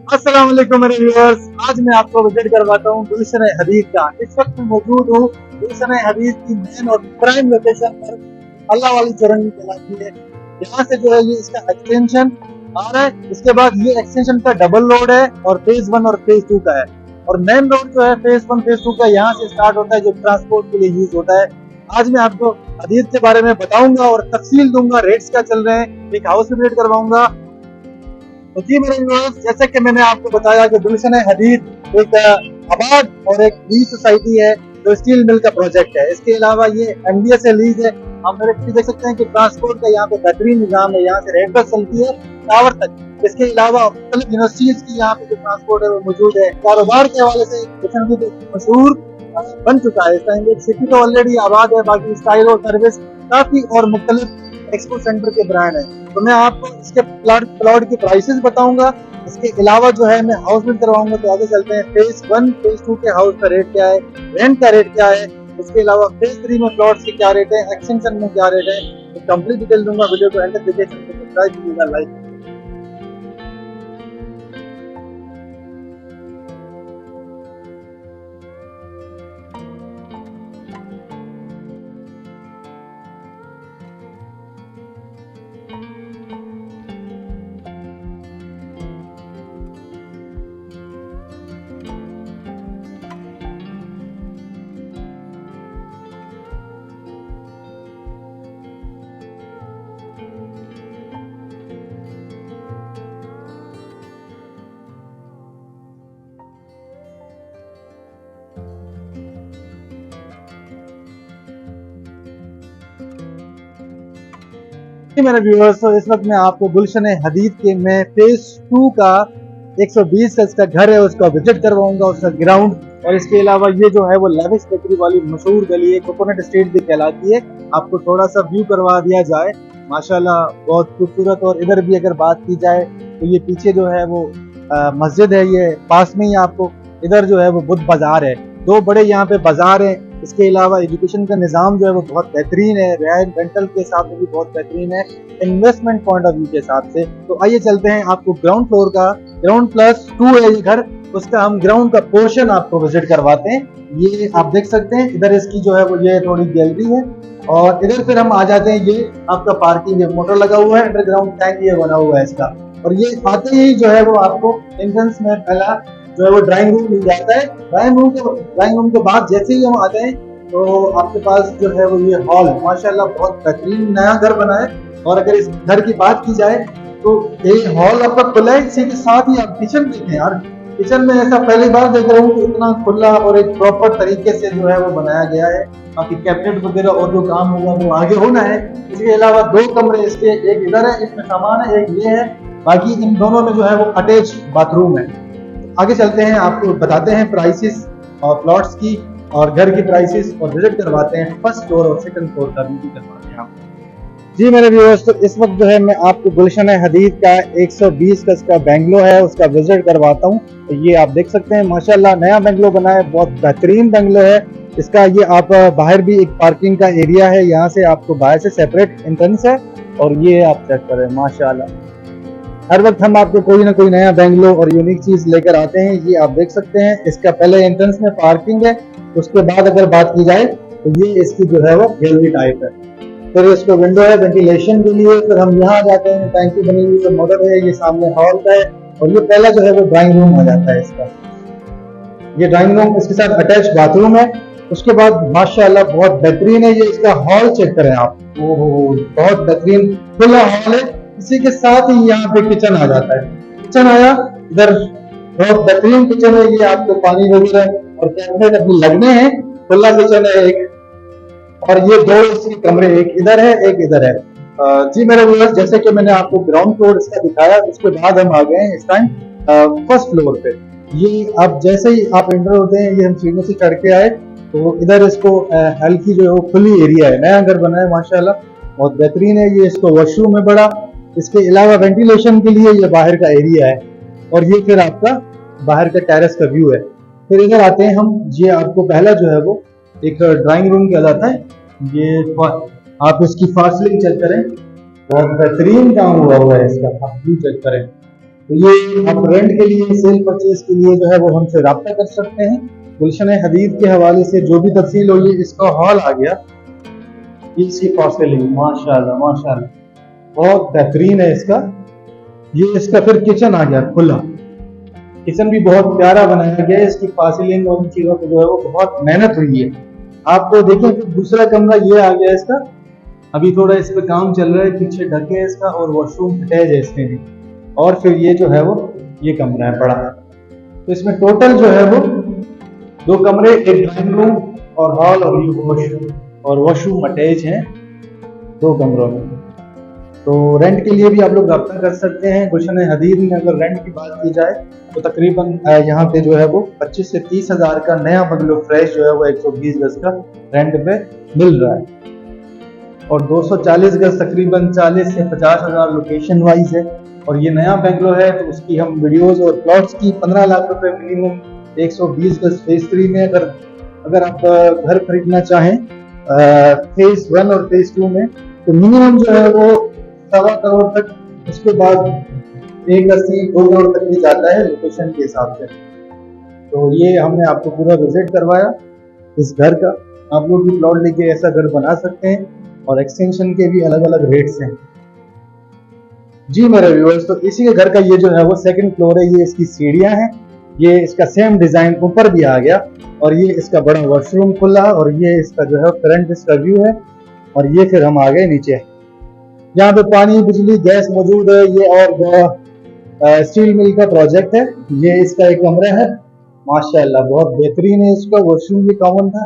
अस्सलाम वालेकुम मेरे व्यूअर्स। आज मैं आपको विजिट करवाता हूँ गुलशन हदीद का। इस वक्त मैं मौजूद हूँ गुलशन हदीद की मेन और प्राइम लोकेशन पर। अल्लाह वाली चौरंगी कहलाती है। यहाँ से जो है ये इसका एक्सटेंशन आ रहा है। इसके बाद ये एक्सटेंशन का डबल रोड है और फेज 1 और फेज 2 का है। और मेन रोड जो है फेज 1 फेज 2 का यहाँ से स्टार्ट होता है, जो ट्रांसपोर्ट के लिए यूज होता है। आज मैं आपको हदीद के बारे में बताऊंगा और तफसील दूंगा, रेट्स क्या चल रहे हैं, एक हाउस विजिट करवाऊंगा। तो जी मेरे व्यूअर्स, जैसे कि मैंने आपको बताया कि गुलशन हदीद एक आबाद और एक लीज सोसाइटी है जो स्टील मिल का प्रोजेक्ट है। इसके अलावा ये एमडीए से लीज है। आप मेरे पीछे देख सकते हैं कि ट्रांसपोर्ट का यहाँ पे बेहतरीन निजाम है। यहाँ से रेड बस चलती है टावर तक। इसके अलावा यूनिवर्सिटीज की यहाँ पे जो ट्रांसपोर्ट है वो मौजूद है। कारोबार के हवाले से गुलशन हदीद मशहूर बन चुका है। इस टाइम सिटी तो ऑलरेडी आबाद है, बाकी स्टाइल और सर्विस काफी और मुख्तलिफ एक्सपो सेंटर के ब्रांड है। तो मैं आपको इसके प्लॉट की प्राइसेस बताऊंगा। इसके अलावा जो है मैं हाउस बिल्ड करवाऊंगा। तो आगे चलते हैं, फेज 1 फेज 2 के हाउस का रेट क्या है, रेंट का रेट क्या है। इसके अलावा फेज 3 में प्लॉट्स के क्या रेट है, एक्सटेंशन में क्या रेट है, तो कंप्लीट डिटेल दूंगा। वीडियो को एंड तक देखिए, सब्सक्राइब कीजिएगा, लाइक। मेरे व्यूअर्स, तो इस वक्त मैं आपको गुलशन हदीद के में फेज 2 का 120 का इसका घर है उसका विजिट करवाऊंगा, उसका ग्राउंड। और इसके अलावा ये जो है वो लेविश बेकरी वाली मशहूर गली है, कोकोनट स्ट्रीट भी कहलाती है। आपको थोड़ा सा व्यू करवा दिया जाए, माशाल्लाह बहुत खूबसूरत। और इधर भी अगर बात की जाए तो ये पीछे जो है वो मस्जिद है, ये पास में ही आपको इधर जो है वो बुद्ध बाजार है। दो बड़े यहाँ पे बाजार हैं। इसके अलावा एजुकेशन का निज़ाम जो है वो बहुत बेहतरीन है, रेंटल के हिसाब से भी बहुत बेहतरीन है, इन्वेस्टमेंट पॉइंट ऑफ व्यू के हिसाब से। तो आइए चलते हैं, आपको ग्राउंड फ्लोर का, ग्राउंड प्लस 2 है ये घर, उसका हम ग्राउंड का पोर्शन आपको विजिट करवाते हैं। ये आप देख सकते हैं, इधर इसकी जो है वो ये थोड़ी गैलरी है। और इधर फिर हम आ जाते हैं, ये आपका पार्किंग है, मोटर लगा हुआ है, अंडरग्राउंड टैंक ये बना हुआ है इसका। और ये आते ही जो है वो आपको एंट्रेंस में पहला जो है वो ड्राइंग रूम मिल जाता है। ड्राइंग रूम के बाद जैसे ही हम आते हैं तो आपके पास जो है वो ये हॉल, माशाल्लाह बहुत बेहतरीन नया घर बना है। और अगर इस घर की बात की जाए तो ये हॉल आपका खुला है, इसी के साथ ही आप किचन देखें यार। किचन में ऐसा पहली बार देख रहा हूँ कि इतना खुला और एक प्रॉपर तरीके से जो है वो बनाया गया है। बाकी कैबिनेट वगैरह और जो काम होगा वो आगे होना है। इसके अलावा 2 कमरे इसके, एक इधर है, इसमें सामान है, एक ये है। बाकी इन दोनों में जो है वो अटैच बाथरूम है। आगे चलते हैं, आपको बताते हैं प्राइसेस और प्लॉट्स की और घर की प्राइसेस, और विजिट करवाते हैं फर्स्ट फ्लोर और सेकंड फ्लोर का भी करवाते हैं आपको। जी मेरे व्यूअर्स, तो इस वक्त जो है मैं आपको गुलशन हदीद का 120 का इसका बेंगलो है उसका विजिट करवाता हूँ। तो ये आप देख सकते हैं, माशाल्लाह नया बेंगलो बना है, बहुत बेहतरीन बेंगलो है इसका। ये आप बाहर भी एक पार्किंग का एरिया है, यहाँ से आपको बाहर से सेपरेट एंट्रेंस है। और ये आप चेक करें, माशाल्लाह हर वक्त हम आपको कोई ना कोई नया बेंगलो और यूनिक चीज लेकर आते हैं। ये आप देख सकते हैं, इसका पहले एंट्रेंस में पार्किंग है, उसके बाद अगर बात की जाए तो ये इसकी जो है वो गैलरी टाइप है। फिर इसको विंडो है वेंटिलेशन के लिए। फिर हम यहाँ जाते हैं, टैंकी बनी हुई है, मोटर है, ये सामने हॉल का है। और ये पहला जो है वो ड्राइंग रूम आ जाता है इसका। ये ड्राइंग रूम, इसके साथ अटैच बाथरूम है। उसके बाद माशाल्लाह बहुत बेहतरीन है। ये इसका हॉल चेक करें आप, ओहो बहुत बेहतरीन खुला हॉल है। इसी के साथ ही यहाँ पे किचन आ जाता है। किचन आया, इधर बहुत बेहतरीन किचन है। ये आपको पानी वगैरह और कैबिनेट अपने लगने हैं। खुला किचन है एक। और ये 2 इसके कमरे, एक इधर है एक इधर है। जी मेरे व्यूअर्स, जैसे कि मैंने आपको ग्राउंड फ्लोर इसका दिखाया, उसके बाद हम आ गए हैं इस टाइम फर्स्ट फ्लोर पे। ये अब जैसे ही आप एंटर होते हैं, ये हम सीढ़ियों से चढ़ के आए तो इधर इसको हल्की जो है वो खुली एरिया है, नया घर बना है माशाल्लाह बहुत बेहतरीन है। ये इसको वॉशरूम है बड़ा। इसके अलावा वेंटिलेशन के लिए ये बाहर का एरिया है। और ये फिर आपका बाहर का टेरेस का व्यू है। फिर इधर आते हैं हम, ये आपको पहला जो है वो एक ड्राइंग रूम कहलाता है। ये आप इसकी फासलिंग चेक करें, बहुत बेहतरीन काम हुआ है इसका, आप व्यू चेक करें। तो ये आप रेंट के लिए, सेल परचेज के लिए जो है वो हमसे रब्ता कर सकते हैं। गुलशन हदीद के हवाले से जो भी तफसील हो, ये इसका हॉल आ गया, इसकी फॉसिलिंग माशाल्लाह माशाल्लाह बहुत बेहतरीन है इसका। ये इसका फिर किचन आ गया खुला, किचन भी बहुत प्यारा बनाया गया है। इसकी फॉसिलिंग और इन चीजों पे जो है वो बहुत मेहनत हुई है। आपको देखिए फिर दूसरा कमरा ये आ गया इसका, अभी थोड़ा इस पे काम चल रहा है, पीछे ढके है इसका और वॉशरूम अटैच है इसमें भी। और फिर ये जो है वो ये कमरा है बड़ा। तो इसमें टोटल जो है वो 2 कमरे, एक ड्राइंग रूम और हॉल और ये वॉशरूम अटैच हैं 2 कमरों में। तो रेंट के लिए भी आप लोग रब्ता कर सकते हैं। गुलशन हदीद में अगर रेंट की बात की जाए तो तकरीबन यहाँ पे जो है वो 25 से 30 हज़ार का नया बंगलो फ्रेश जो है वो 120 गज का रेंट पे मिल रहा है। और 240 गज तकरीबन 40 से 50 हज़ार लोकेशन वाइज है। और ये नया बंगलो है तो उसकी हम वीडियोस और प्लॉट्स की 15 लाख रुपए मिनिमम 120 गज फेज 3 में अगर आप घर खरीदना चाहें फेज 1 और फेज 2 में तो मिनिमम जो है वो 1.25 करोड़ तक, उसके बाद 1.80-2 करोड़ तक भी जाता है लोकेशन के हिसाब से। तो ये हमने आपको पूरा विजिट करवाया इस घर का। आप लोग भी प्लॉट लेके ऐसा घर बना सकते हैं और एक्सटेंशन के भी अलग अलग रेट्स हैं। जी मेरे व्यूअर्स, तो इसी के घर का ये जो है वो 2nd फ्लोर है। ये इसकी सीढ़ियां हैं, ये इसका सेम डिजाइन ऊपर भी आ गया और ये इसका बड़ा वॉशरूम खुला और ये इसका जो है करंट इसका व्यू है। और ये फिर हम आ गए नीचे, यहाँ पे पानी बिजली गैस मौजूद है। ये और स्टील मिल का प्रोजेक्ट है। ये इसका एक कमरा है माशाल्लाह बहुत बेहतरीन है। इसका वॉशरूम भी कॉमन था।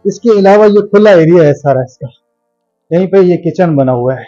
इसके अलावा ये खुला एरिया है सारा इसका, यहीं पे ये किचन बना हुआ है।